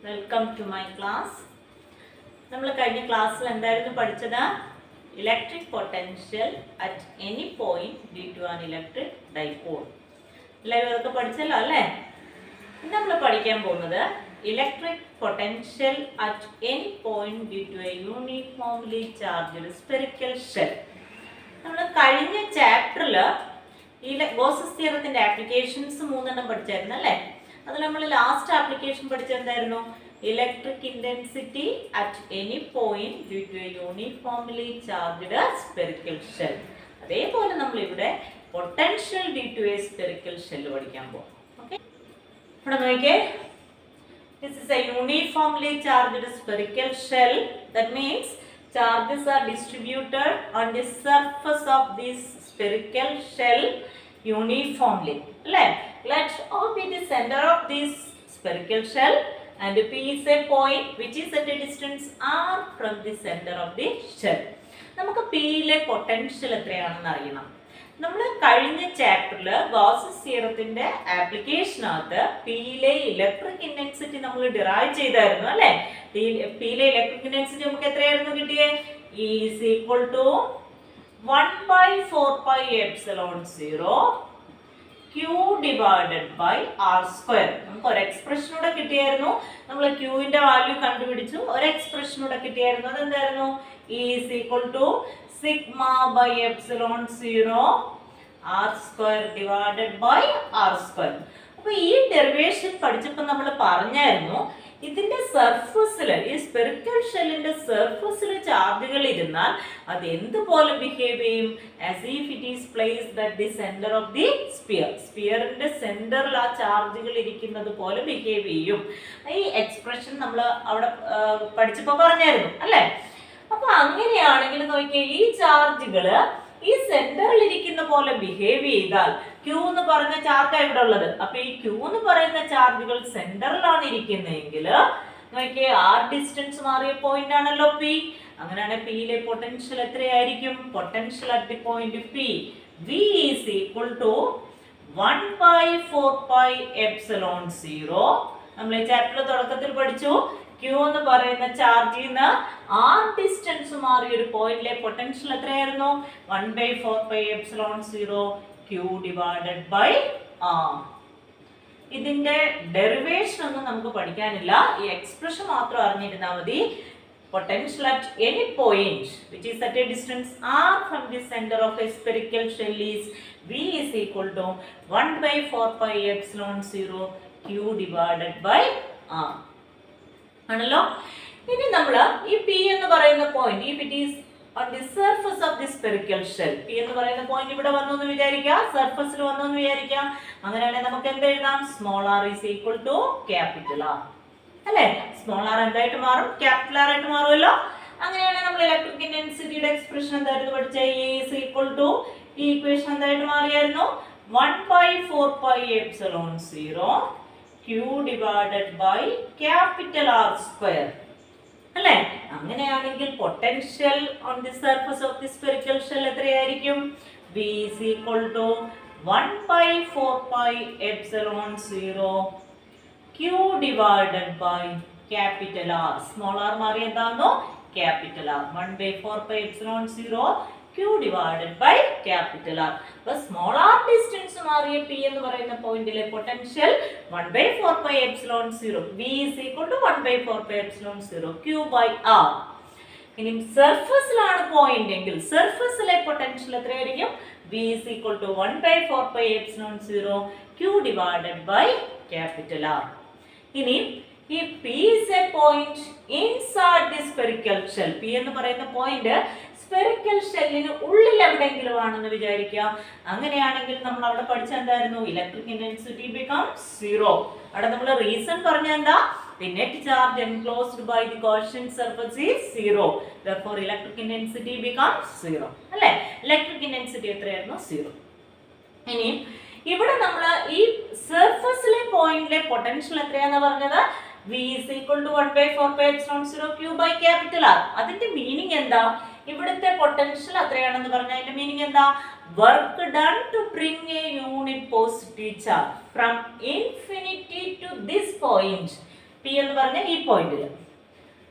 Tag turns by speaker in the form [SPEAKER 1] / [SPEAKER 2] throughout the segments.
[SPEAKER 1] Welcome to my class. നമ്മൾ കഴിഞ്ഞ ക്ലാസ്സിൽ എന്തായിരുന്നു പഠിച്ചത്? Electric potential at any point due to an electric dipole. എല്ലാവരും അതൊക്കെ പഠിച്ചല്ലോ അല്ലേ? ഇന്ന് നമ്മൾ പഠിക്കാൻ പോകുന്നത് electric potential at any point due to a uniformly charged spherical shell. നമ്മൾ കഴിഞ്ഞ ചാപ്റ്ററിൽ ഈ ഗോസസ് തിയറത്തിന്റെ ആപ്ലിക്കേഷൻസ് 3 പഠിച്ചായിരുന്നു അല്ലേ? അതിൽ നമ്മൾ ലാസ്റ്റ് ആപ്ലിക്കേഷൻ പഠിച്ചത് എന്തായിരുന്നു? Electric intensity at any point due to a uniformly charged spherical shell. അതേപോലെ നമ്മൾ ഇവിടെ potential due to a spherical shell പഠിക്കാൻ പോകും. ഓക്കെ, ഇവിടെ നോക്കിയേ, this is a uniformly charged spherical shell. That means charges are distributed on the surface of this spherical shell uniformly. Let O be the center of this spherical shell and P is a point which is at a distance r from the center of the shell. നമുക്ക് P യിലെ potential എത്രയാണെന്ന് അറിയണം. നമ്മൾ കഴിഞ്ഞ ചാപ്റ്ററിൽ Gauss's തിയറത്തിന്റെ ആപ്ലിക്കേഷനകത്ത് P യിലെ electric intensity നമ്മൾ derive ചെയ്തായിരുന്നു അല്ലേ? P യിലെ ഇലക്ട്രിക് ഇന്റൻസിറ്റി നമുക്ക് എത്രയായിരുന്നു കിട്ടിയേ? E is equal to 1/4πε0 Q divided by R square. നമുക്ക് ഒരു എക്സ്പ്രഷനൂടെ കിട്ടിയായിരുന്നു. നമ്മൾ Qന്റെ വാല്യൂ കണ്ടുപിടിച്ചു. ഒരു എക്സ്പ്രഷനൂടെ കിട്ടിയായിരുന്നു. അതെന്തായിരുന്നു? E is equal to sigma by epsilon 0 R square divided by R square. അപ്പോൾ ഈ ഡെറിവേഷൻ പഠിച്ചപ്പോൾ നമ്മൾ പറഞ്ഞായിരുന്നു, ഇതിന്റെ സർഫസിൽ, ഈ സ്ഫെറിക്കൽ ഷെല്ലിന്റെ സർഫസിൽ ചാർജുകൾ ഇരുന്നാൽ അത് എന്തുപോലെ ബിഹേവ് ചെയ്യും? As if it is placed at the centre of the sphere. സ്പിയറിന്റെ സെന്ററിൽ ആ ചാർജുകൾ ഇരിക്കുന്നത് പോലെ ബിഹേവ് ചെയ്യും. ഈ എക്സ്പ്രഷൻ നമ്മൾ അവിടെ പഠിച്ചപ്പോൾ പറഞ്ഞായിരുന്നു അല്ലേ? അപ്പൊ അങ്ങനെയാണെങ്കിൽ നോക്കിയേ, ഈ ചാർജുകള് ഈ സെന്ററിൽ ഇരിക്കുന്ന പോലെ ബിഹേവ് ചെയ്താൽ, Q എന്ന് പറഞ്ഞ ചാർജ് ഇവിടെ ഉള്ളത്, അപ്പൊ ഈ Q എന്ന് പറയുന്ന ചാർജുകൾ സെന്ററിലാണ് ഇരിക്കുന്നതെങ്കിൽ നോക്കിയേ, R ഡിസ്റ്റൻസ് മാറിയ പോയിന്റ് ആണല്ലോ P. അങ്ങനെയാണെങ്കിൽ P യിലെ പൊട്ടൻഷ്യൽ എത്രയായിരിക്കും? Potential at the point P V is equal to 1/4πε0. നമ്മൾ ഈ ചാപ്റ്റർ തുടക്കത്തിൽ പഠിച്ചു, Q എന്ന് പറയുന്ന ചാർജിൽ നിന്ന് R ഡിസ്റ്റൻസ് മാറിയ ഒരു പോയിന്റിലെ പൊട്ടൻഷ്യൽ എത്രയായിരുന്നു? 1/4πε0 Q divided by R. ഇതിന്റെ ഡെറിവേഷൻ ഒന്നും നമുക്ക് പഠിക്കാനില്ല, ഈ എക്സ്പ്രഷൻ മാത്രം അറിഞ്ഞിരുന്നാൽ മതി. Potential at any point which is at a distance r from the center of a spherical shell is V is equal to 1/4πε0 Q divided by R. ആണല്ലോ. ഇനി നമ്മൾ ഈ P എന്ന് പറയുന്ന point, if it is on the surface of the spherical shell, P എന്ന് പറയുന്ന point ഇവിടെ വന്നു എന്ന് വിചാരിക്കുക, സർഫസിൽ വന്നു എന്ന് വിചാരിക്കാം. അങ്ങനെയാണെങ്കിൽ നമുക്ക് എന്ത് എഴുതാം? Small r is equal to capital R അല്ലേ? സ്മോൾ r എന്തായിട്ട് മാറും? ക്യാപിറ്റൽ R ആയിട്ട് മാറുമല്ലോ. അങ്ങനെയാണെങ്കിൽ നമ്മൾ ഇലക്ട്രിക് ഇന്റൻസിറ്റിയുടെ എക്സ്പ്രഷൻ എന്തായിരുന്നു പഠിച്ച? E is equal to, ഈ ഇക്വേഷൻ എന്തായിട്ട് മാറിയായിരുന്നു? 1/4πε0 Q divided by capital R square അല്ലേ? അങ്ങനെയാണെങ്കിൽ potential on the surface of the spherical shell എത്രയായിരിക്കും? V is equal to 1/4πε0 Q divided by capital R. Small r മാറി എന്താണോ? Capital R. 1/4πε0 Q divided by capital R. അപ്പോൾ small r distance മാറിയ P എന്ന് പറയുന്ന പോയിന്റിലെ potential 1/4πε0 V is equal to 1/4πε0 Q by R. ഇനി സർഫസിലാണ് point എങ്കിൽ സർഫസിലെ potential എത്രയായിരിക്കും? V is equal to 1/4πε0 Q divided by capital R. ഇനി ഈ P is a point inside the spherical shell. P എന്ന് പറയുന്ന പോയിന്റ് സ്ഫെറിക്കൽ ഷെല്ലിന് ഉള്ളിൽ എവിടെയെങ്കിലും ആണെന്ന് വിചാരിക്കാം. അങ്ങനെയാണെങ്കിൽ നമ്മൾ അവിടെ പഠിച്ച എന്തായിരുന്നു? Electric intensity becomes 0. അവിടെ നമ്മൾ റീസൺ പറഞ്ഞ എന്താ? The net charge enclosed by the Gaussian surface is 0. Therefore electric intensity becomes 0. അല്ലേ? ഇലക്ട്രിക് ഇന്റൻസിറ്റി എത്രയായിരുന്നു? 0. ഇനി ഇവിടെ നമ്മൾ ഈ സർഫസിലെ പോയിന്റിലെ പൊട്ടൻഷ്യൽ എത്രയാണെന്ന് പറഞ്ഞത്? V is equal to 1/4πε0 Q by capital R. അതിന്റെ മീനിങ് എന്താ? ഇവിടുത്തെ പൊട്ടൻഷ്യൽ എത്രയാണെന്ന് പറഞ്ഞാൽ അതിന്റെ മീനിങ് എന്താ? Work done to bring a unit positive charge from infinity to this point P എന്ന് പറഞ്ഞ ഈ പോയിന്റിൽ.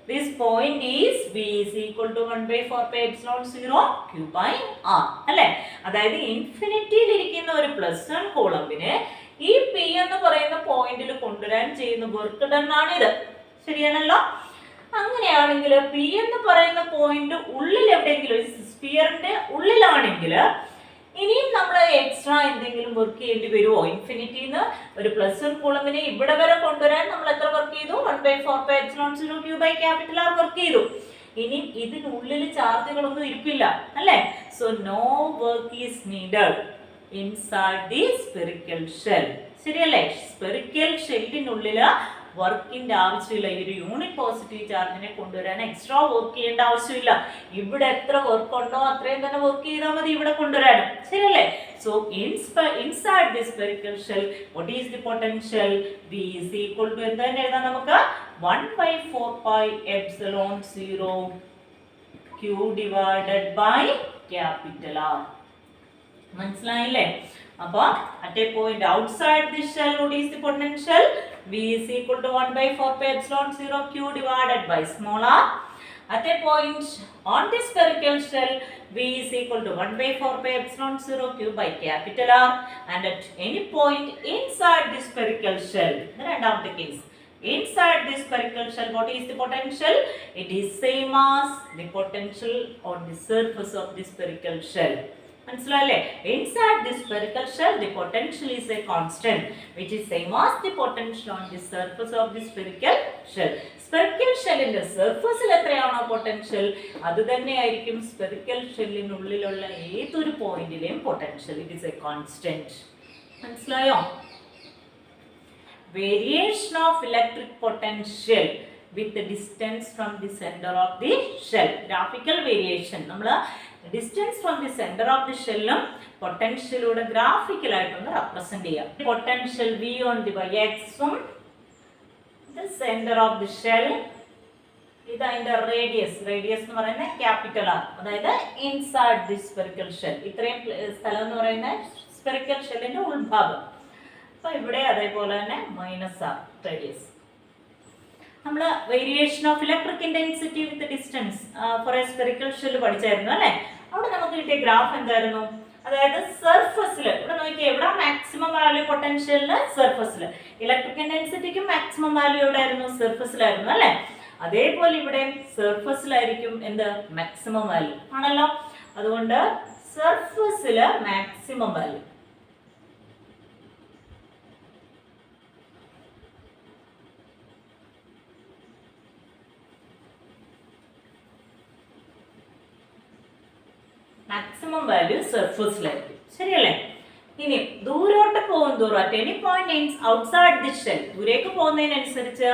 [SPEAKER 1] This point is V is equal to 1 by 4 pi epsilon 0 Q by R. അല്ലേ? അതായത് ഇൻഫിനിറ്റിയിൽ ഇരിക്കുന്ന ഒരു പ്ലസ് വൺ കൂളമ്പിന് ഈ പി എന്ന് പറയുന്ന പോയിന്റിൽ കൊണ്ടുവരാൻ ചെയ്യുന്ന വർക്ക് ഡൺ ആണിത്. ശരിയാണല്ലോ? അങ്ങനെയാണെങ്കിൽ പി എന്ന് പറയുന്ന പോയിന്റ് ഉള്ളിൽ എവിടെയെങ്കിലും സ്ഫിയറിന്റെ ഉള്ളിലാണെങ്കിൽ ഇനിയും നമ്മൾ എക്സ്ട്രാ എന്തെങ്കിലും വർക്ക് ചെയ്യേണ്ടി വരുമോ? ഇൻഫിനിറ്റിന്ന് ഒരു പ്ലസ് വൺ കൂളമ്പിനെ ഇവിടെ വരെ കൊണ്ടുവരാൻ നമ്മൾ എത്ര വർക്ക് ചെയ്തു? 1 by 4 pi epsilon 0 Q by capital R work ചെയ്തു. ഇനി ഇതിനുള്ളിൽ ചാർജുകളൊന്നും ഇരിപ്പില്ല അല്ലേ? So no work is needed inside the spherical shell. ശരിയല്ലേ? സ്പെറിക്കൽ ഷെല്ലിനുള്ളിൽ വർക്കിന്റെ ആവശ്യമില്ല. ഈ ഒരു യൂണിറ്റ് പോസിറ്റീവ് ചാർജിനെ കൊണ്ടുവരാൻ എക്സ്ട്രാ വർക്ക് ചെയ്യേണ്ട ആവശ്യമില്ല. ഇവിടെ എത്ര വർക്ക് ഉണ്ടോ അത്രയും തന്നെ വർക്ക് ചെയ്താൽ മതി ഇവിടെ കൊണ്ടുവരാനും. ശരിയല്ലേ? So inside the spherical shell what is the potential? V is equal to എന്താ എഴുതാം നമുക്ക്? 1 by 4 pi epsilon 0 Q divided by capital R. മനസ്സിലായില്ലേ? അപ്പൊ at a point outside this shell what is the potential? V is equal to 1 by 4 pi epsilon 0 Q divided by small r. At a point on the spherical shell V is equal to 1 by 4 pi epsilon 0 Q by capital R. And at any point inside the spherical shell, the രണ്ടാമത്തെ case, inside the spherical shell what is the potential? It is same as the potential on the surface of the spherical shell. മനസ്സിലായില്ലേ? Inside the spherical shell the potential is a constant which is same as the potential on the surface of the spherical shell. Spherical shellന്റെ സർഫസിൽ എത്രയാണോ potential അത് തന്നെയായിരിക്കും spherical ഷെല്ലിനുള്ളിലുള്ള ഏതൊരു പോയിന്റിലെയും potential. It is a constant. മനസ്സിലായോ? Variation of electric potential with the distance from the center of the shell. Graphical variation. നമ്മൾ distance from the center of the shell പൊട്ടൻഷ്യലൂടെ ഗ്രാഫിക്കൽ ആയിട്ടൊന്ന് റെപ്രസെന്റ് ചെയ്യാം. Potential V on the y-axis the center of the shell ഇത് അതിന്റെ radius എന്ന് പറയുന്നത് capital R. അതായത് inside the spherical shell. ഇത്രയും സ്ഥലം എന്ന് പറയുന്നത് സ്പെറിക്കൽ ഷെല്ലിന്റെ ഉൾഭാഗം. അപ്പൊ ഇവിടെ അതേപോലെ തന്നെ -R റേഡിയസ്. നമ്മൾ variation of electric intensity with distance for a spherical shell പഠിച്ചായിരുന്നു അല്ലേ? അവിടെ നമുക്ക് കിട്ടിയ ഗ്രാഫ് എന്തായിരുന്നു? അതായത് സർഫസിൽ ഇവിടെ നോക്കിയാൽ എവിടെ മാക്സിമം വാല്യൂ പൊട്ടൻഷ്യലിന് സർഫസിൽ, ഇലക്ട്രിക് ഇന്റൻസിറ്റിക്ക് മാക്സിമം വാല്യൂ എവിടെ ആയിരുന്നു? സർഫസിലായിരുന്നു അല്ലേ? അതേപോലെ ഇവിടെ സർഫസിലായിരിക്കും എന്ത്? മാക്സിമം വാല്യൂ ആണല്ലോ. അതുകൊണ്ട് സർഫസിൽ മാക്സിമം വാല്യൂ. മാക്സിമം വാല്യൂ സർഫസിലായിരിക്കും. ശരിയല്ലേ? ഇനി ദൂരോട്ട് പോകും തോറും at any point outside the shell ദൂരേക്ക് പോകുന്നതിനനുസരിച്ച്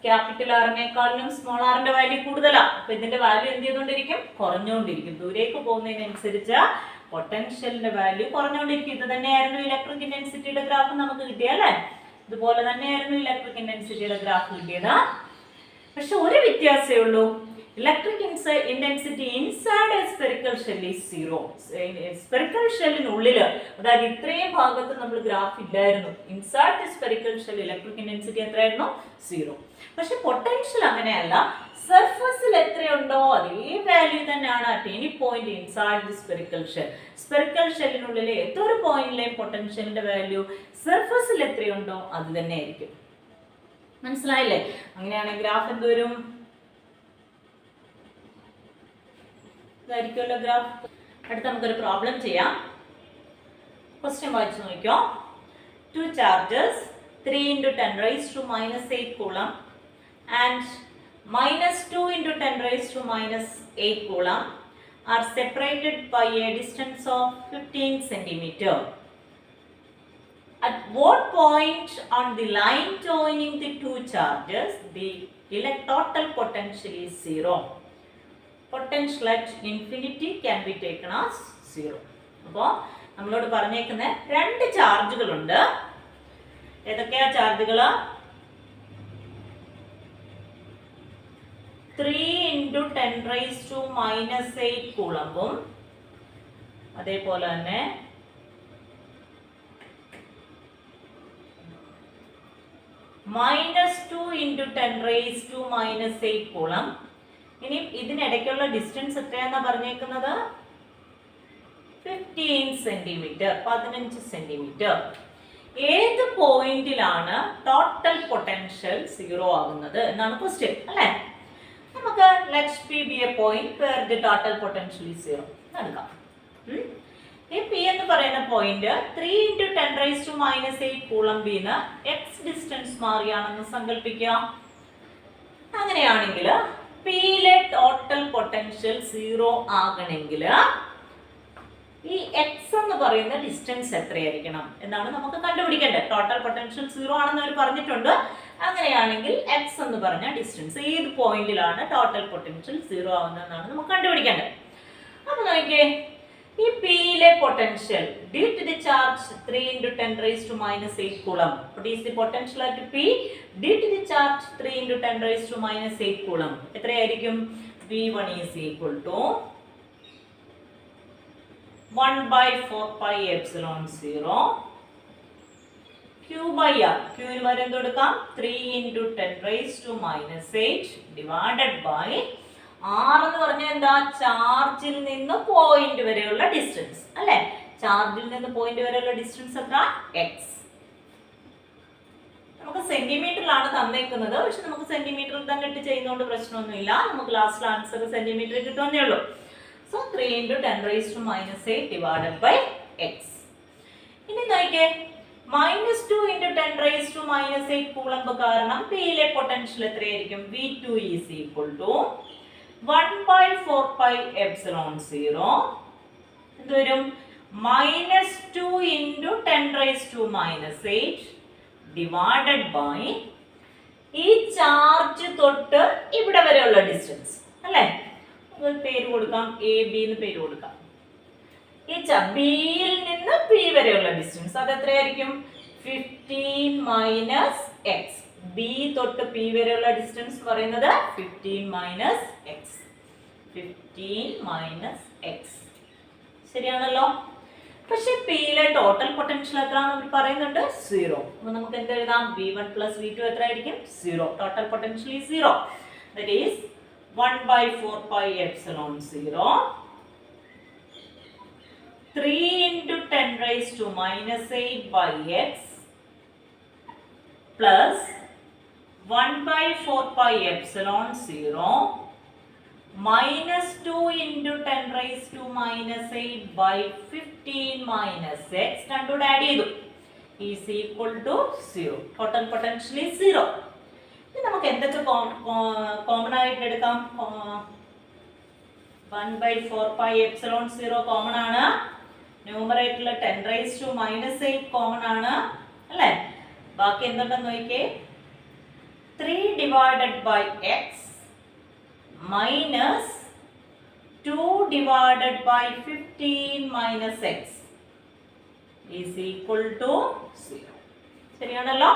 [SPEAKER 1] ക്യാപിറ്റൽ ആറിനേക്കാളും സ്മോൾ ആറിന്റെ വാല്യൂ കൂടുതലാണ്. അപ്പൊ ഇതിന്റെ വാല്യൂ എന്ത് ചെയ്തുകൊണ്ടിരിക്കും? കുറഞ്ഞുകൊണ്ടിരിക്കും. ദൂരേക്ക് പോകുന്നതിനനുസരിച്ച് പൊട്ടൻഷ്യലിന്റെ വാല്യൂ കുറഞ്ഞുകൊണ്ടിരിക്കും. ഇത് തന്നെയായിരുന്നു ഇലക്ട്രിക് ഇന്റൻസിറ്റിയുടെ ഗ്രാഫ് നമുക്ക് കിട്ടിയല്ലേ? ഇതുപോലെ തന്നെയായിരുന്നു ഇലക്ട്രിക് ഇന്റൻസിറ്റിയുടെ ഗ്രാഫ് കിട്ടിയത്. പക്ഷെ ഒരു വ്യത്യാസമേ ഉള്ളൂ. Electric intensity inside a spherical shell is 0. Spherical ഷെല്ലിനുള്ളില് അതായത് ഇത്രയും ഭാഗത്ത് നമ്മൾ ഗ്രാഫ് ഇല്ലായിരുന്നു. Inside the spherical shell electric intensity എത്രയായിരുന്നു? 0. പക്ഷെ പൊട്ടൻഷ്യൽ അങ്ങനെയല്ല. സർഫസിൽ എത്രയുണ്ടോ അതേ വാല്യൂ തന്നെയാണ് at any point inside the spherical shell. Spherical ഷെല്ലിനുള്ളിലെ ഏതൊരു പോയിന്റിലെയും പൊട്ടൻഷ്യലിന്റെ വാല്യൂ സർഫസിൽ എത്രയുണ്ടോ അത് തന്നെ ആയിരിക്കും. മനസ്സിലായില്ലേ? അങ്ങനെയാണെങ്കിൽ ഗ്രാഫ് എന്ത് വരും? ഇതായിരിക്കുമല്ലോ ഗ്രാഫ്. അടുത്ത നമുക്കൊരു പ്രോബ്ലം ചെയ്യാം. ക്വസ്റ്റ്യൻ വായിച്ചു നോക്കിയോ. 2 charges 3 × 10⁻⁻8 coulomb and -2 × 10⁻⁻8 coulomb are separated by a distance of 15 centimeter. At what point on the line joining the two charges the total potential is 0? Potential at infinity can be taken as 0. അപ്പോൾ നമ്മളോട് പറഞ്ഞേക്കുന്ന 2 ചാർജുകളുണ്ട്. ഏതൊക്കെയാ ചാർജുകൾ? 3 × 10⁻⁻8 കൂളമ്പും അതേപോലെ തന്നെ -2 -2 × 10⁻⁻8 coulomb. ഇനി ഇതിനിടയ്ക്കുള്ള distance എത്രയാണെന്നാ പറഞ്ഞേക്കുന്നത്? 15 centimetre, 15 centimetre. ഏത് പോയിന്റിലാണ് ടോട്ടൽ പൊട്ടൻഷ്യൽ 0 ആകുന്നത് എന്നാണ് ക്വസ്റ്റ്യൻ അല്ലേ? നമുക്ക് let P be a point where the total potential is 0 എടുക്കാം. ഈ P എന്ന് പറയുന്ന പോയിന്റ് 3 × 10⁻⁸ കൂളംബിന്ന് x ഡിസ്റ്റൻസ് മാറിയാണെന്ന് സങ്കല്പിക്കുക. അങ്ങനെയാണെങ്കിൽ Pയിലെ ടോട്ടൽ പൊട്ടൻഷ്യൽ 0 ആകണമെങ്കിൽ ഈ x എന്ന് പറയുന്ന ഡിസ്റ്റൻസ് എത്രയായിരിക്കണം എന്നാണ് നമുക്ക് കണ്ടുപിടിക്കേണ്ടത്. ടോട്ടൽ പൊട്ടൻഷ്യൽ 0 ആണെന്ന് അവർ പറഞ്ഞിട്ടുണ്ട്. അങ്ങനെയാണെങ്കിൽ x എന്ന് പറഞ്ഞ ഡിസ്റ്റൻസ് ഏത് പോയിന്റിലാണ് ടോട്ടൽ പൊട്ടൻഷ്യൽ 0 ആവുന്നതെന്നാണ് നമുക്ക് കണ്ടുപിടിക്കേണ്ടത്. അപ്പോൾ നോക്കിയേ, ഈ Pയിലെ potential due to the charge 3 × 10⁻⁸ coulomb. What is the potential at P due to the charge 3 × 10⁻⁸ coulomb? എത്രയായിരിക്കും? V1 is equal to 1/4πε0 Q by R. Q ന് പകരം എന്ത് കൊടുക്കാം? 3 × 10⁻⁸ ഡിവൈഡഡ് ബൈ R എന്ന് പറഞ്ഞാൽ എന്താ? ചാർജിൽ നിന്ന് പോയിന്റ് വരെയുള്ള ഡിസ്റ്റൻസ് അല്ലേ? ചാർജിൽ നിന്ന് പോയിന്റ് വരെയുള്ള ഡിസ്റ്റൻസ് എത്ര? x. നമുക്ക് സെന്റിമീറ്ററിലാണ് തന്നേക്കുന്നത്. പക്ഷെ നമുക്ക് സെന്റിമീറ്ററിൽ തന്നെ ഇട്ട് ചെയ്യുന്നതുകൊണ്ട് പ്രശ്നമൊന്നുമില്ല. നമുക്ക് ലാസ്റ്റ് ആൻസർ സെന്റിമീറ്ററിൽ കിട്ടുമെന്നേ ഉള്ളൂ. So 3 × 10⁻⁸ divided by x. ഇനി നോക്കിയേ, -2 × 10⁻⁸ കൂളംബ് കാരണം Pയിലെ പൊട്ടൻഷ്യൽ എത്രയായിരിക്കും? V2 is equal to 1/4πε0 എന്ത് വരും? -2 × 10⁻⁸ ഡിവൈഡഡ് ബൈ ഈ ചാർജ് തൊട്ട് ഇവിടെ വരെയുള്ള ഡിസ്റ്റൻസ് അല്ലേ? പേര് കൊടുക്കാം, എ ബി എന്ന് പേര് കൊടുക്കാം. ഈ ബിയിൽ നിന്ന് പി വരെയുള്ള ഡിസ്റ്റൻസ് അത് എത്രയായിരിക്കും? 15 - x. ബി തൊട്ട് പി വരെയുള്ള ഡിസ്റ്റൻസ് പറയുന്നത് 15 - x. 15 - x. ശരിയാണല്ലോ? പക്ഷെ പിയിലെ ടോട്ടൽ പൊട്ടൻഷ്യൽ എത്രയാണെന്ന് പറയുന്നുണ്ട്? 0. അപ്പൊ നമുക്ക് എന്ത് എഴുതാം? V1 + V2 എത്രയായിരിക്കും? 0. Total potential is 0. That is 1/4πε0 3 × 10⁻⁸ by x plus 1/4πε0 minus 2 × 10⁻⁸ by 15 - x രണ്ടുകൂടെ add ചെയ്തു is equal to 0. Total potential is 0. ഇനി നമുക്ക് എന്തൊക്കെ കോമൺ ആയിട്ട് എടുക്കാം? 1/4πε0 കോമൺ ആണ്. ന്യൂമറേറ്ററിൽ 10⁻⁻8 കോമൺ ആണ് അല്ലേ? ബാക്കി എന്തുണ്ടെന്ന് നോക്കിയേ, 3 divided by x minus 2 divided by 15 - x is equal to 0. ശരിയാണല്ലോ?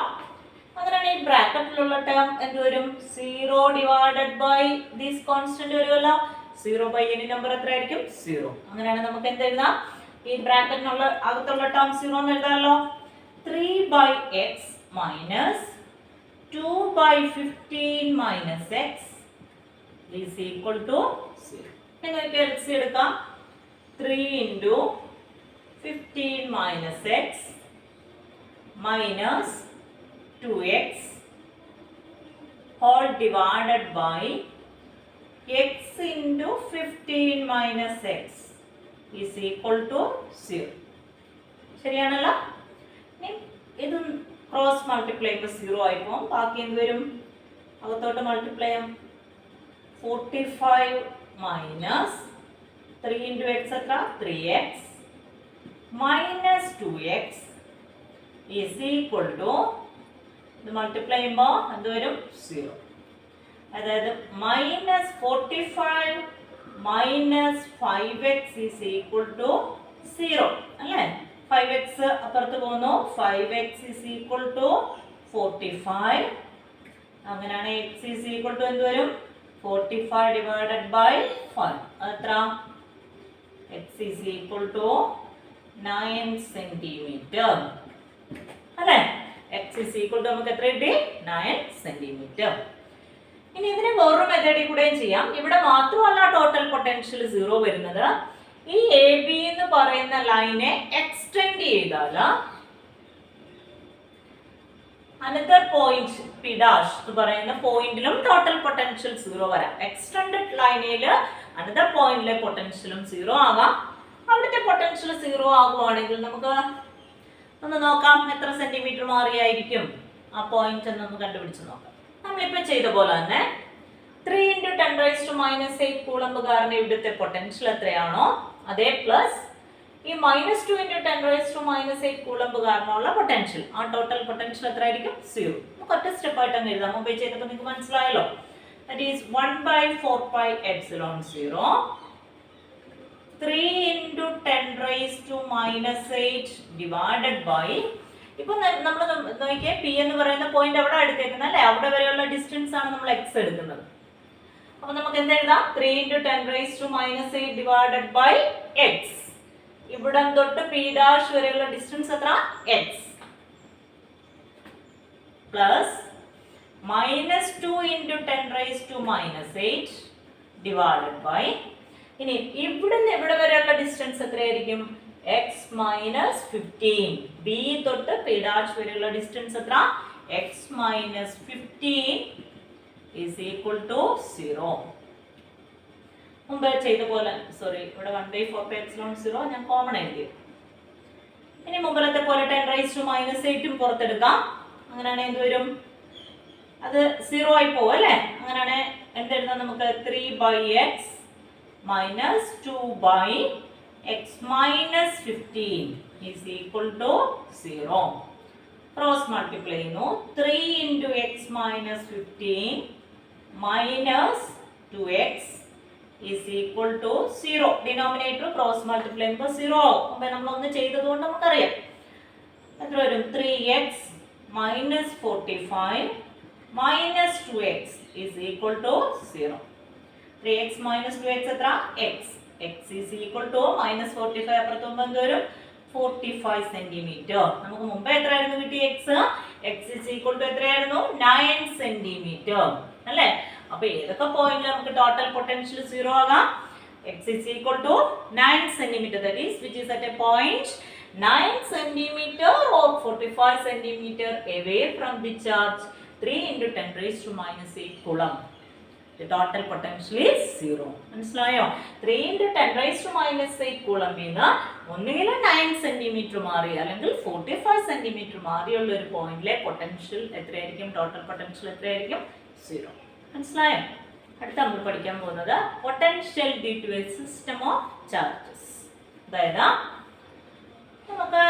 [SPEAKER 1] അങ്ങനെയാണ് ഈ ബ്രാക്കറ്റിലുള്ള ടേം എന്ത് വരും? 0 divided by this constant വരുമല്ലോ. 0/n നമ്പർ എത്രയായിരിക്കും? 0. അങ്ങനെയാണ് നമുക്ക് എന്ത് എഴുതാം? ഈ ബ്രാക്കറ്റിനുള്ള അകത്തുള്ള ടേം 0 എന്ന് എഴുതാമല്ലോ. 3/x minus 2/15 - x is equal to 0. നിങ്ങൾക്ക് എൽസി എടുക്കാം. 3 × 15 - x minus 2x whole divided by x into 15 minus x is equal to 0. ശരിയാണല്ലോ? ഇത് ക്രോസ് മൾട്ടിപ്ലൈ ചെയ്യുമ്പോൾ 0 ആയി പോകും. ബാക്കി എന്ത് വരും? അകത്തോട്ട് മൾട്ടിപ്ലൈ ചെയ്യാം. 45 minus 3 into x എത്ര? 3x minus 2x is equal to ഇത് മൾട്ടിപ്ലൈ ചെയ്യുമ്പോൾ എന്ത് വരും? 0. അതായത് -45 minus 5x is equal to 0 അല്ലേ? 5x അപ്പുറത്ത് പോകുന്നു. 5x is equal to 45. അങ്ങനെയാണ് x is equal to എന്ത് വരും? 45 divided by 5. അതെത്ര? x is equal to 9 centimeter അല്ലേ? എക്സ് ഇസ് ഈക്വൽ ടു നമുക്ക് എത്ര കിട്ടി 9 സെന്റിമീറ്റർ. ഇനി ഇതിനെ വേറൊരു മെത്തേഡിൽ കൂടെയും ചെയ്യാം. ഇവിടെ മാത്രമല്ല ടോട്ടൽ പൊട്ടൻഷ്യൽ 0 വരുന്നത്. ഈ എ ബി എന്ന് പറയുന്ന ലൈനെ എക്സ്റ്റെൻഡ് ചെയ്താൽ അനദർ പോയിന്റ് പി ഡാഷ് എന്ന് പറയുന്ന പോയിന്റിലും ടോട്ടൽ പൊട്ടൻഷ്യൽ 0 വരാം. എക്സ്റ്റെൻഡഡ് ലൈനിൽ അനദർ പോയിന്റിലെ പൊട്ടൻഷ്യലും 0 ആകാം. അവിടുത്തെ പൊട്ടൻഷ്യൽ 0 ആകുവാണെങ്കിൽ നമുക്ക് ഒന്ന് നോക്കാം എത്ര സെന്റിമീറ്റർ മാറിയായിരിക്കും ആ പോയിന്റ് എന്നൊന്ന് കണ്ടുപിടിച്ച് നോക്കാം. നമ്മളിപ്പോൾ ചെയ്ത പോലെ തന്നെ 3 × 10⁻⁻8 കൂളംബ് കാരണം ഇവിടുത്തെ പൊട്ടൻഷ്യൽ എത്രയാണോ അതേ പ്ലസ് ഈ -2 × 10⁻⁻8 കൂളംബ് കാരണമുള്ള പൊട്ടൻഷ്യൽ, ആ ടോട്ടൽ പൊട്ടൻഷ്യൽ എത്രയായിരിക്കും 0. നമുക്ക് ഒറ്റ സ്റ്റെപ്പ് ആയിട്ട് അങ്ങ് എഴുതാം. മുമ്പ് ചെയ്തപ്പോൾ നിങ്ങൾക്ക് മനസ്സിലായല്ലോ. ദാറ്റ് ഈസ് 1/4πε0 3 × 10⁻⁻8 ഡിവൈഡഡ് ബൈ, ഇപ്പൊ നമ്മൾ നോക്കിയേ പി എന്ന് പറയുന്ന പോയിന്റ് അവിടെ എടുത്തേക്കുന്നത് അല്ലേ, അവിടെ വരെയുള്ള ഡിസ്റ്റൻസ് ആണ് നമ്മൾ എക്സ് എടുക്കുന്നത്. അപ്പൊ നമുക്ക് എന്ത് എഴുതാം 3 × 10⁻⁻8 ഡിവൈഡഡ് ബൈ എക്സ്. ഇവിടെ തൊട്ട് പി ഡാഷ് വരെയുള്ള ഡിസ്റ്റൻസ് എത്ര എക്സ് പ്ലസ് -2 × 10⁻⁻8 ഡിവൈഡഡ് ബൈ, ഇനി ഇവിടുന്ന് ഇവിടെ വരെയുള്ള ഡിസ്റ്റൻസ് എത്രയായിരിക്കും x - 15. ബി തൊട്ട് പി ഡാഷ് വരെയുള്ള ഡിസ്റ്റൻസ് എത്ര x - 15 is equal to 0. മുമ്പ് ചെയ്ത പോലെ സോറി ഇവിടെ 1/4πε0 ഞാൻ കോമൺ എഴുതി. ഇനി മുമ്പിലത്തെ പോലെ 10⁻⁻8 പുറത്തെടുക്കാം. അങ്ങനെയാണെങ്കിൽ എന്ത് വരും, അത് 0 ആയി പോകും അല്ലേ. അങ്ങനെയാണെങ്കിൽ എന്തെഴുതാം നമുക്ക് 3/x - 2/x - 15 is equal to 0. Cross multiply ചെയ്യുന്നു. 3 × x - 15 minus 2x is equal to 0. Denominator cross multiply ചെയ്യുമ്പോൾ 0 ആവും. അപ്പോൾ നമ്മൾ ഒന്ന് ചെയ്തതുകൊണ്ട് നമുക്കറിയാം എത്ര വരും 3x - 45 minus 2x is equal to 0. 3x - 2x എത്ര x. x is equal to -45 അപ്പുറത്തുമ്പോൾ എന്ത് വരും 45 സെന്റിമീറ്റർ. നമുക്ക് മുമ്പ് എത്രയായിരുന്നു കിട്ടി x. x is equal to എത്രയായിരുന്നു 9 സെന്റിമീറ്റർ അല്ലേ. അപ്പൊ ഏതൊക്കെ പോയിന്റ് നമുക്ക് ടോട്ടൽ പൊട്ടൻഷ്യൽ 0 ആകാം. x is equal to 9 centimeter, that is which is at a point 9 centimeter or 45 centimeter away from the charge 3 × 10⁻⁻8 coulomb. The total potential is 0. മനസ്സിലായോ? 3 × 10⁻⁻8 കൂളംബിന്ന് ഒന്നുകിൽ 9 centimetre മാറി അല്ലെങ്കിൽ 45 സെന്റിമീറ്റർ മാറിയുള്ള ഒരു പോയിന്റിലെ പൊട്ടൻഷ്യൽ എത്രയായിരിക്കും, ടോട്ടൽ പൊട്ടൻഷ്യൽ എത്രയായിരിക്കും 0. മനസ്സിലായോ? അടുത്ത നമ്മൾ പഠിക്കാൻ പോകുന്നത് potential due to a system of charges. അതായത് നമുക്ക്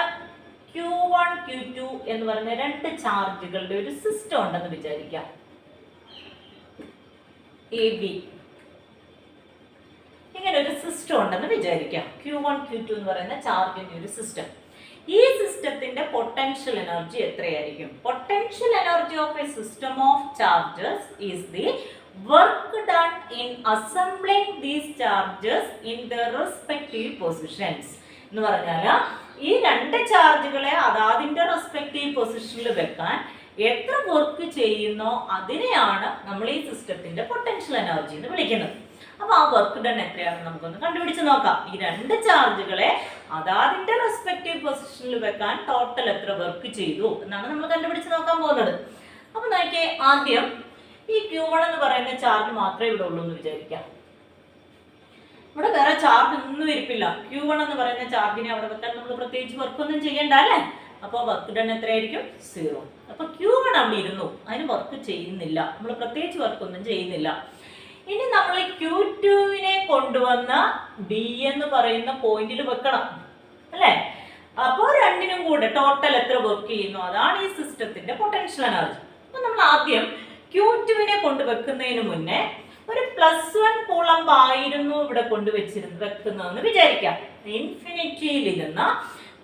[SPEAKER 1] Q1 Q2 എന്ന് പറയുന്ന രണ്ട് ചാർജുകളുടെ ഒരു സിസ്റ്റം ഉണ്ടെന്ന് വിചാരിക്കാം. AB ഇങ്ങനെ ഒരു സിസ്റ്റം ഉണ്ടെന്ന് വിചാരിക്കാം. Q1 Q2 എന്ന് പറയുന്ന ചാർജിന്റെ ഒരു സിസ്റ്റം. ഈ സിസ്റ്റത്തിന്റെ പൊട്ടൻഷ്യൽ എനർജി എത്രയായിരിക്കും? Potential energy of A system of charges is the work done in assembling these charges in the respective positions. എന്ന് പറഞ്ഞാൽ ഈ രണ്ട് ചാർജുകളെ അതാതിന്റെ റെസ്പെക്റ്റീവ് പൊസിഷനിൽ വെക്കാൻ എത്ര വർക്ക് ചെയ്യുന്നോ അതിനെയാണ് നമ്മൾ ഈ സിസ്റ്റത്തിന്റെ പൊട്ടൻഷ്യൽ എനർജി എന്ന് വിളിക്കുന്നത്. അപ്പൊ ആ വർക്ക് ഡൺ എത്രയാണെന്ന് നമുക്കൊന്ന് കണ്ടുപിടിച്ച് നോക്കാം. ഈ രണ്ട് ചാർജുകളെ അതാതിന്റെ റെസ്പെക്റ്റീവ് പൊസിഷനിൽ വെക്കാൻ ടോട്ടൽ എത്ര വർക്ക് ചെയ്തു എന്നാണ് നമ്മൾ കണ്ടുപിടിച്ച് നോക്കാൻ പോകുന്നത്. അപ്പൊ നോക്കിയേ, ആദ്യം ഈ Q1 എന്ന് പറയുന്ന ചാർജ് മാത്രമേ ഇവിടെ ഉള്ളൂ എന്ന് വിചാരിക്കാം. ഇവിടെ വേറെ ചാർജ് ഒന്നും ഇരിപ്പില്ല. Q1 എന്ന് പറയുന്ന ചാർജിനെ അവിടെ വെക്കാൻ നമ്മൾ പ്രത്യേകിച്ച് വർക്ക് ഒന്നും ചെയ്യണ്ട അല്ലേ. അപ്പോൾ വർക്ക് ഡൺ എത്രയായിരിക്കും 0. അപ്പൊ Q1 അവിടെ ഇരുന്നു, അതിന് വർക്ക് ചെയ്യുന്നില്ല, നമ്മൾ പ്രത്യേകിച്ച് വർക്ക് ഒന്നും ചെയ്യുന്നില്ല. ഇനി നമ്മൾ Q2നെ കൊണ്ടുവന്ന് B എന്ന് പറയുന്ന പോയിന്റിൽ വെക്കണം അല്ലേ. അപ്പോൾ രണ്ടിനും കൂടെ ടോട്ടൽ എത്ര വർക്ക് ചെയ്യുന്നു അതാണ് ഈ സിസ്റ്റത്തിന്റെ പൊട്ടൻഷ്യൽ എനർജി. അപ്പൊ നമ്മൾ ആദ്യം Q2നെ കൊണ്ടുവെക്കുന്നതിന് മുന്നേ ഒരു +1 കൂളംബ് ആയിരുന്നു ഇവിടെ വെക്കുന്നതെന്ന് വിചാരിക്കാം. ഇൻഫിനിറ്റിയിൽ ഇരുന്ന്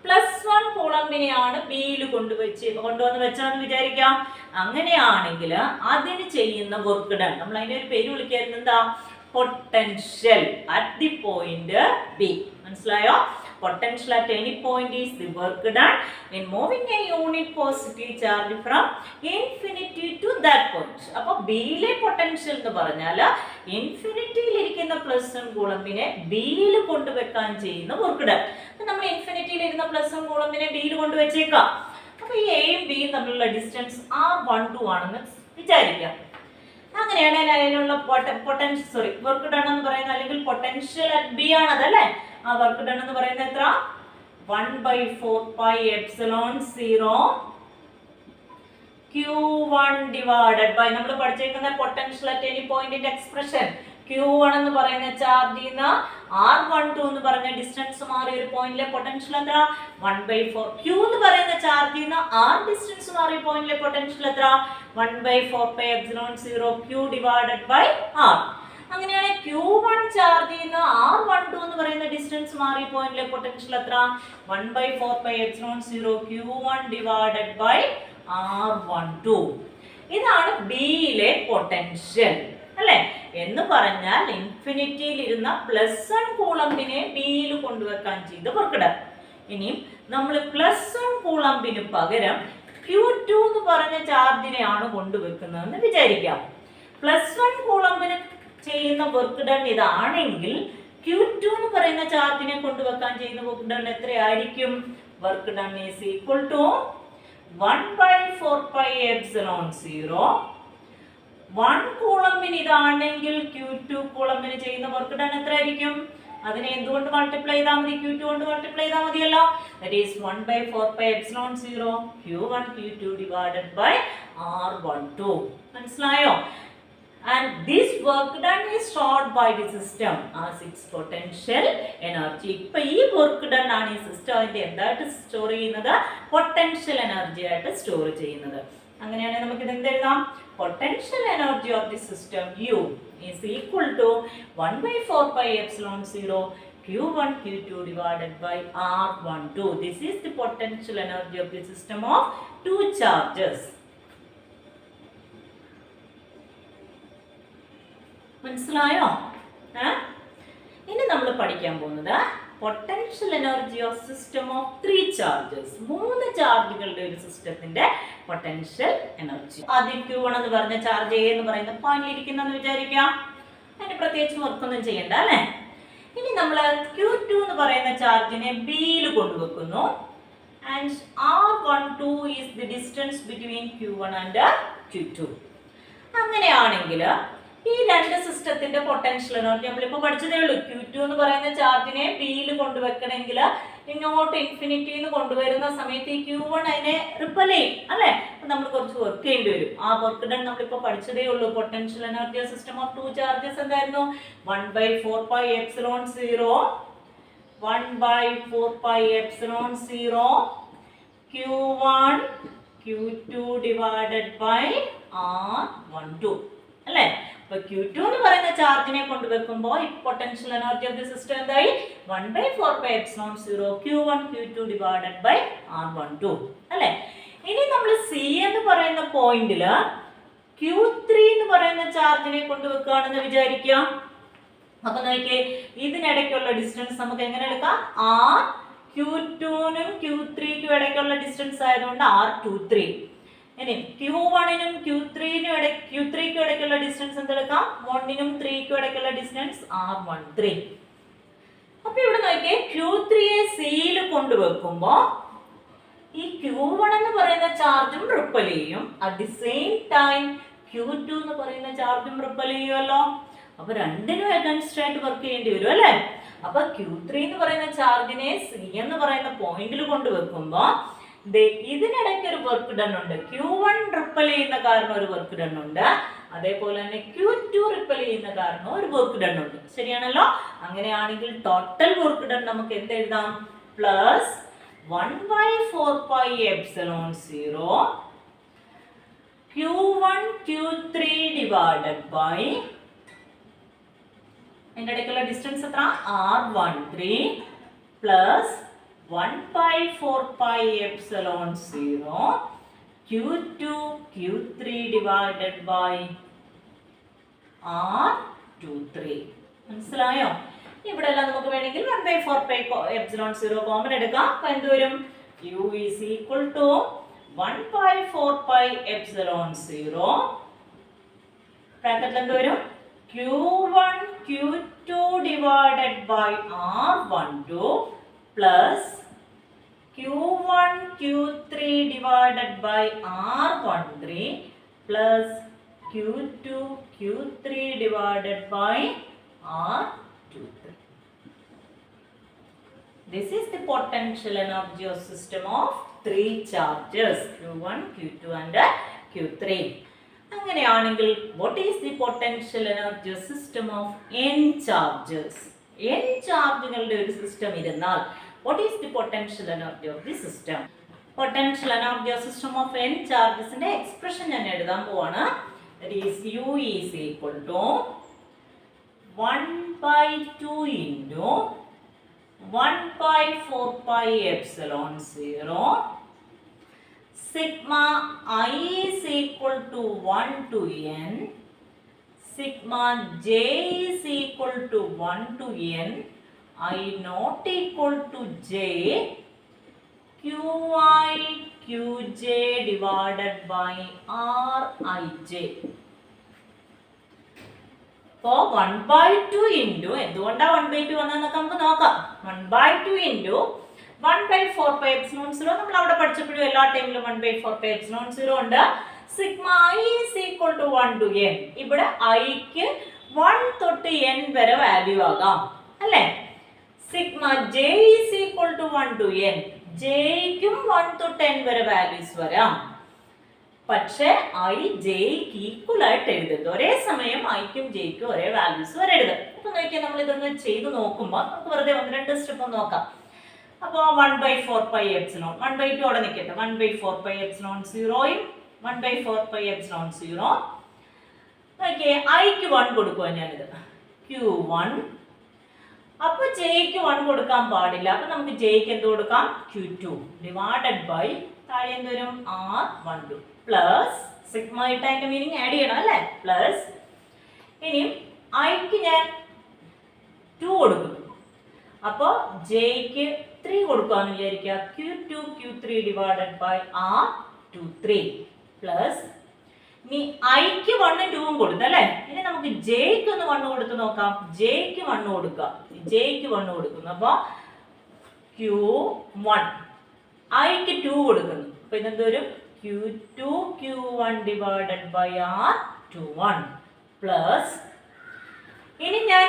[SPEAKER 1] +1 കൂളംബിനെയാണ് ബിയിൽ കൊണ്ടുവന്ന് വെച്ചതെന്ന് വിചാരിക്കാം. അങ്ങനെയാണെങ്കിൽ അതിന് ചെയ്യുന്ന വർക്ക് ഡൺ നമ്മൾ അതിന്റെ ഒരു പേര് വിളിക്കായിരുന്നു എന്താ, potential at the point B. മനസ്സിലായോ? potential at any point is the work done in moving a unit positive charge from infinity to that point. അപ്പോൾ ബിയിലെ പൊട്ടൻഷ്യൽ എന്ന് പറഞ്ഞാൽ ഇൻഫിനിറ്റിയിൽ ഇരിക്കുന്ന പ്ലസ് വൺ കൂളമ്പിനെ ബിയിൽ കൊണ്ടുവെക്കാൻ ചെയ്യുന്ന വർക്ക് ഡൺ. നമ്മൾ ഇൻഫിനിറ്റിയിൽ ഇരുന്ന പ്ലസ് വൺ കൂളമ്പിനെ ബിയിൽ കൊണ്ടുവച്ചേക്കാം. അപ്പോൾ ഈ എയും ബിയും തമ്മിലുള്ള ഡിസ്റ്റൻസ് R12 ആണെന്ന് വിചാരിക്കാം. അങ്ങനെയാണ് അതിനുള്ള വർക്ക് ഡൺ എന്ന് പറയുന്നത്, അല്ലെങ്കിൽ പൊട്ടൻഷ്യൽ അറ്റ് ബി ആണ് അതല്ലേ. ആ വർക്ക് ഡൺ എന്ന് പറയുന്നത് എത്ര? 1/4πε0 Q1 ഡിവൈഡഡ് ബൈ നമ്മൾ പഠിച്ചേക്കുന്ന പൊട്ടൻഷ്യൽ അറ്റ് എനി പോയിന്റിന്റെ എക്സ്പ്രഷൻ. Q1 എന്ന് പറയുന്ന ചാർജിൽ നിന്ന് R12 എന്ന് പറഞ്ഞ ഡിസ്റ്റൻസ് മാറിയ ഒരു പോയിന്റിലെ പൊട്ടൻഷ്യൽ എത്ര? 1/4. Q എന്ന് പറയുന്ന ചാർജിൽ നിന്ന് R ഡിസ്റ്റൻസ് മാറിയ പോയിന്റിലെ പൊട്ടൻഷ്യൽ എത്ര? 1/4πε0 Q ഡിവൈഡഡ് ബൈ R. അങ്ങനെയാണ് Q1 ചാർജിൽ നിന്ന് R12 എന്ന് പറയുന്ന ഡിസ്റ്റൻസ് മാറിയ പോയിന്റിലെ പൊട്ടൻഷ്യൽ എത്ര? 1/4πε0 Q1 ഡിവൈഡഡ് ബൈ R12. ഇതാണ് ബിയിലെ പൊട്ടൻഷ്യൽ അല്ലേ. എന്ന് പറഞ്ഞാൽ ഇൻഫിനിറ്റിയിൽ ഇരുന്ന പ്ലസ് വൺ കൂളമ്പിനെ ബിയിൽ കൊണ്ടുവെക്കാൻ ചെയ്ത് വർക്ക് ഡൺ. ഇനിയും നമ്മൾ പ്ലസ് വൺ കൂളമ്പിന് പകരം Q2 എന്ന് പറഞ്ഞ ചാർജിനെയാണ് കൊണ്ടുവെക്കുന്നതെന്ന് വിചാരിക്കാം. പ്ലസ് വൺ കൂളമ്പിന് ചെയ്യുന്ന വർക്ക് ഡൺ ഇതാണെങ്കിൽ Q2 എന്ന് പറയുന്ന ചാർജിനെ കൊണ്ടുവെക്കാൻ ചെയ്യുന്ന വർക്ക് ഡൺ എത്രയായിരിക്കും? Work done is equal to 1/4πε0. 1 കൂളമ്പിന് ഇതാണെങ്കിൽ Q2 കൂളമ്പിന് ചെയ്യുന്ന വർക്ക് ഡൺ എത്ര ആയിരിക്കും? അതിനെ എന്തുകൊണ്ട് മൾട്ടിപ്ലൈ ചെയ്താൽ മതി? Q2 കൊണ്ട് മൾട്ടിപ്ലൈ ചെയ്താൽ മതിയല്ലോ. That is 1/4πε0 Q1 Q2 divided by R12. മനസ്സിലായോ? And this work done is stored by the system as its potential energy. ഇപ്പൊ ഈ വർക്ക് ഡൺ ആണ് ഈ സിസ്റ്റം അതിന്റെ എന്തായിട്ട് സ്റ്റോർ ചെയ്യുന്നത്? പൊട്ടൻഷ്യൽ എനർജി ആയിട്ട് സ്റ്റോർ ചെയ്യുന്നത്. അങ്ങനെയാണെങ്കിൽ നമുക്ക് ഇത് എന്തെഴുതാം? Potential energy of the system U is equal to 1/4πε0 Q1 Q2 divided by R12. This is the potential energy of the system of two charges. മനസ്സിലായോ? ഇനി നമ്മൾ പഠിക്കാൻ പോകുന്നത് potential energy of system of 3 charges. 3 ചാർജുകളുടെ ഒരു സിസ്റ്റത്തിന്റെ potential energy. ആദ്യം Q1 എന്ന് പറഞ്ഞ ചാർജ് A എന്ന് പറയുന്ന പോയിന്റിൽ ഇരിക്കുന്നെന്ന് വിചാരിക്കാം. അതിന് പ്രത്യേകിച്ച് വർക്കൊന്നും ചെയ്യണ്ട അല്ലേ. ഇനി നമ്മൾ Q2 എന്ന് പറയുന്ന ചാർജിനെ ബിയിൽ കൊണ്ടുവെക്കുന്നു. And R12 is the distance between Q1 and Q2. അങ്ങനെയാണെങ്കിൽ ഈ രണ്ട് സിസ്റ്റത്തിന്റെ പൊട്ടൻഷ്യൽ എനർജി നമ്മളിപ്പോൾ പഠിച്ചതേ ഉള്ളൂ. Q2 എന്ന് പറയുന്ന ചാർജിനെ ബിയിൽ കൊണ്ടുവെക്കണമെങ്കിൽ ഇങ്ങോട്ട് ഇൻഫിനിറ്റിന്ന് കൊണ്ടുവരുന്ന സമയത്ത് ഈ Q1 അതിനെ റിപ്പൽ ചെയ്യും അല്ലേ. നമ്മൾ കുറച്ച് വർക്ക് ചെയ്യേണ്ടി വരും. ആ വർക്ക് ഡൺ നമ്മളിപ്പോൾ പഠിച്ചതേ ഉള്ളൂ. Potential energy system of 2 charges എന്തായിരുന്നു? 1/4πε0 Q1 Q2 divided by R12 അല്ലേ. അപ്പൊ Q2 എന്ന് പറയുന്ന ചാർജിനെ കൊണ്ടുവെക്കുമ്പോൾ ഈ potential energy of the system എന്തായി? 1/4πε0 Q1 Q2 divided by R12 അല്ലേ. ഇനി നമ്മൾ C എന്ന് പറയുന്ന പോയിന്റിൽ Q3 എന്ന് പറയുന്ന ചാർജിനെ കൊണ്ടുവെക്കുകയാണെന്ന് വിചാരിക്കാം. അപ്പൊ നോക്കിയേ, ഇതിനിടയ്ക്കുള്ള ഡിസ്റ്റൻസ് നമുക്ക് എങ്ങനെ എടുക്കാം? R Q2നും Q3ക്കും ഇടയ്ക്കുള്ള ഡിസ്റ്റൻസ് ആയതുകൊണ്ട് R23. ഇനി Q1നും Q3ക്കും ഇടയ്ക്കുള്ള ഡിസ്റ്റൻസ് എന്തെടുക്കാം? 1നും 3ക്കും ഇടയ്ക്കുള്ള ഡിസ്റ്റൻസ് R13. അപ്പൊ ഇവിടെ നോക്കിയേ, Q3യെ സിയിൽ കൊണ്ടുവെക്കുമ്പോ ഈ Q1 എന്ന് പറയുന്ന ചാർജും റിപ്പൽ ചെയ്യും. At the same time Q2 എന്ന് പറയുന്ന ചാർജും റിപ്പൽ ചെയ്യുമല്ലോ. അപ്പൊ രണ്ടിനും അഗൈൻസ്റ്റ് ആയിട്ട് വർക്ക് ചെയ്യേണ്ടി വരും അല്ലേ. അപ്പൊ Q3 എന്ന് പറയുന്ന ചാർജിനെ സി എന്ന് പറയുന്ന പോയിന്റിൽ കൊണ്ടുവെക്കുമ്പോ ഇതിനിടയ്ക്ക് ഒരു വർക്ക് ഡൺ ഉണ്ട്. Q1 റിപ്പൽ ചെയ്യുന്ന കാരണം ഒരു വർക്ക് ഡൺ ഉണ്ട്. അതേപോലെ തന്നെ Q2 റിപ്പൽ ചെയ്യുന്ന കാരണം ഒരു വർക്ക് ഡൺ ഉണ്ട്. ശരിയാണല്ലോ. അങ്ങനെയാണെങ്കിൽ ടോട്ടൽ വർക്ക് ഡൺ നമുക്ക് എന്ത് എഴുതാം? Plus 1/4πε0 Q1 Q3 divided by ഇതിന്റെ ഇടയ്ക്കുള്ള ഡിസ്റ്റൻസ് എത്ര? R13 plus 1/4πε0 Q2 Q3 divided by R23. മനസ്സിലായോ? ഇവിടെ എല്ലാം നമുക്ക് വേണമെങ്കിൽ 1/4πε0 കോമൺ എടുക്കാം. അപ്പൊ എന്ത് വരും? U is equal to 1/4πε0 ബ്രാക്കറ്റിൽ എന്ത് വരും? Q1 Q2 divided by R12 plus Q1 Q3 divided by R13 plus Q2 Q3 divided by R23. This is the potential energy of system of three charges Q1, Q2 and Q3. അങ്ങനെയാണെങ്കിൽ what is the potential energy system of n charges? n ചാർജുകളുടെ ഒരു system ഇരുന്നാൽ what is the potential energy of the system? Potential energy of system of n charges ന്റെ expression ഞാൻ എഴുതാൻ പോവാണ്. That is U is equal to 1/2 into 1/4πε0 sigma I is equal to 1 to n, sigma j is equal to 1 to n, I not equal to j, qi qj divided by rij. അപ്പോൾ 1/2 into എന്തുകൊണ്ടാണ് 1/2 വന്നതെന്നൊക്കെ നമുക്ക് നോക്കാം. 1/2 into 1/4πε0 നമ്മൾ അവിടെ പഠിച്ചപ്പോഴും എല്ലാ ടൈമിലും 1/4πε0 ഉണ്ട്. Sigma I is equal to 1 to n. ഇവിടെ iക്ക് 1 തൊട്ട് n വരെ വാല്യൂ ആകാം അല്ലേ? Sigma j is equal to 1 to n. jയ്ക്കും 1 തൊട്ട് n വരെ വാല്യൂസ് വരാം. പക്ഷേ I jയ്ക്ക് ഈക്വൽ ആയിട്ട് എഴുതരുത്. ഒരേ സമയം iക്കും jയ്ക്കും ഒരേ വാല്യൂസ് വരരുത്. അപ്പൊ നോക്കിയാൽ നമ്മൾ ഇതൊന്ന് ചെയ്ത് നോക്കുമ്പോൾ നമുക്ക് വെറുതെ 1-2 സ്റ്റെപ്പ് നോക്കാം. അപ്പോൾ 1/4πε0 1/2 അവിടെ നിൽക്കട്ടെ. 1/4πε0യും 1/4πε0 നോക്കിയേ iക്ക് 1 കൊടുക്കുക ഞാനിത് Q1. അപ്പൊ jയ്ക്ക് 1 കൊടുക്കാൻ പാടില്ല. അപ്പൊ നമുക്ക് jയ്ക്ക് എന്ത് കൊടുക്കാം? Q2 ഡിവൈഡഡ് ബൈ താഴെ എന്ത് വരും? R12 പ്ലസ് സിഗ്മ ഇട്ട് അതിന്റെ മീനിങ് ആഡ് ചെയ്യണം അല്ലേ? പ്ലസ് ഇനി iക്ക് ഞാൻ 2 കൊടുക്കുന്നു. അപ്പോ jയ്ക്ക് 3 കൊടുക്കാന്ന് വിചാരിക്കുക. Q2 Q3 divided by R23 plus ഇനി iക്ക് 1 2 കൊടുത്തല്ലേ? ഇനി നമുക്ക് jയ്ക്ക് ഒന്ന് 1 കൊടുത്ത് നോക്കാം. jയ്ക്ക് 1 കൊടുക്കാം. jയ്ക്ക് 1 കൊടുക്കുന്നു. അപ്പൊ Q1 iക്ക് 2 കൊടുക്കുന്നു. അപ്പൊ ഇതെന്ത് വരും? Q2 Q1 divided by R21 plus ഇനി ഞാൻ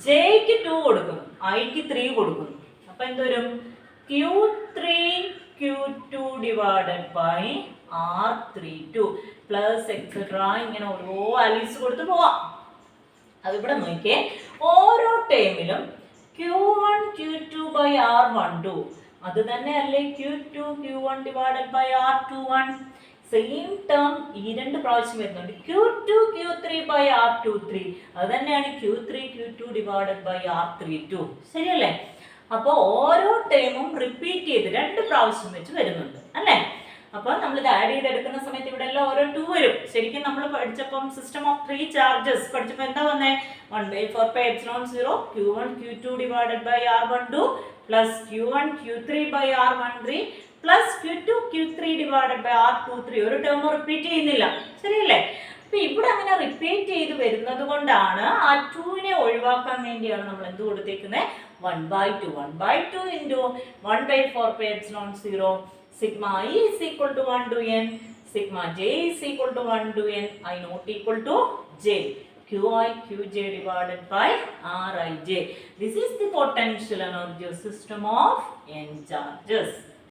[SPEAKER 1] jയ്ക്ക് 2 കൊടുക്കുന്നു. iക്ക് 3 കൊടുക്കുന്നു. അപ്പൊ എന്ത് വരും? Q3 Q2 divided by R32 plus etcetera ഇങ്ങനെ ഓരോ വാല്യൂസ് കൊടുത്ത് പോവാം. അതിവിടെ നോക്കിയേ, ഓരോ ടേമിലും Q1 Q2 by R12 അത് തന്നെ അല്ലേ Q2 Q1 divided by R21. Same term ഈ 2 പ്രാവശ്യം വരുന്നുണ്ട്. Q2 Q3 by R23 അത് തന്നെയാണ് Q3 Q2 divided by R32. ശരിയല്ലേ? അപ്പോൾ ഓരോ ടേമും റിപ്പീറ്റ് ചെയ്ത് 2 പ്രാവശ്യം വെച്ച് വരുന്നുണ്ട് അല്ലേ? അപ്പോൾ നമ്മൾ ഇത് ആഡ് ചെയ്തെടുക്കുന്ന സമയത്ത് ഇവിടെ എല്ലാം ഓരോ 2 വരും. ശരിക്കും നമ്മൾ പഠിച്ചപ്പം സിസ്റ്റം ഓഫ് 3 ചാർജസ് പഠിച്ചപ്പോൾ എന്താ വന്നേ? 1/4πε0 Q1 Q2 divided by R12 plus Q1 Q3 by R13 plus Q2 Q3 divided by R23. ഒരു ടേം റിപ്പീറ്റ് ചെയ്യുന്നില്ല. ശരിയല്ലേ? അപ്പൊ ഇവിടെ അങ്ങനെ റിപ്പീറ്റ് ചെയ്ത് വരുന്നത് കൊണ്ടാണ് ആ 2നെ ഒഴിവാക്കാൻ വേണ്ടിയാണ് നമ്മൾ എന്ത് കൊടുത്തേക്കുന്നത്? 1/2 1/2 into 1/4πε0 sigma I is equal to 1 to n, sigma j is equal to 1 to n, I not equal to j, qi qj divided by rij. This is the potential energy system of n charges.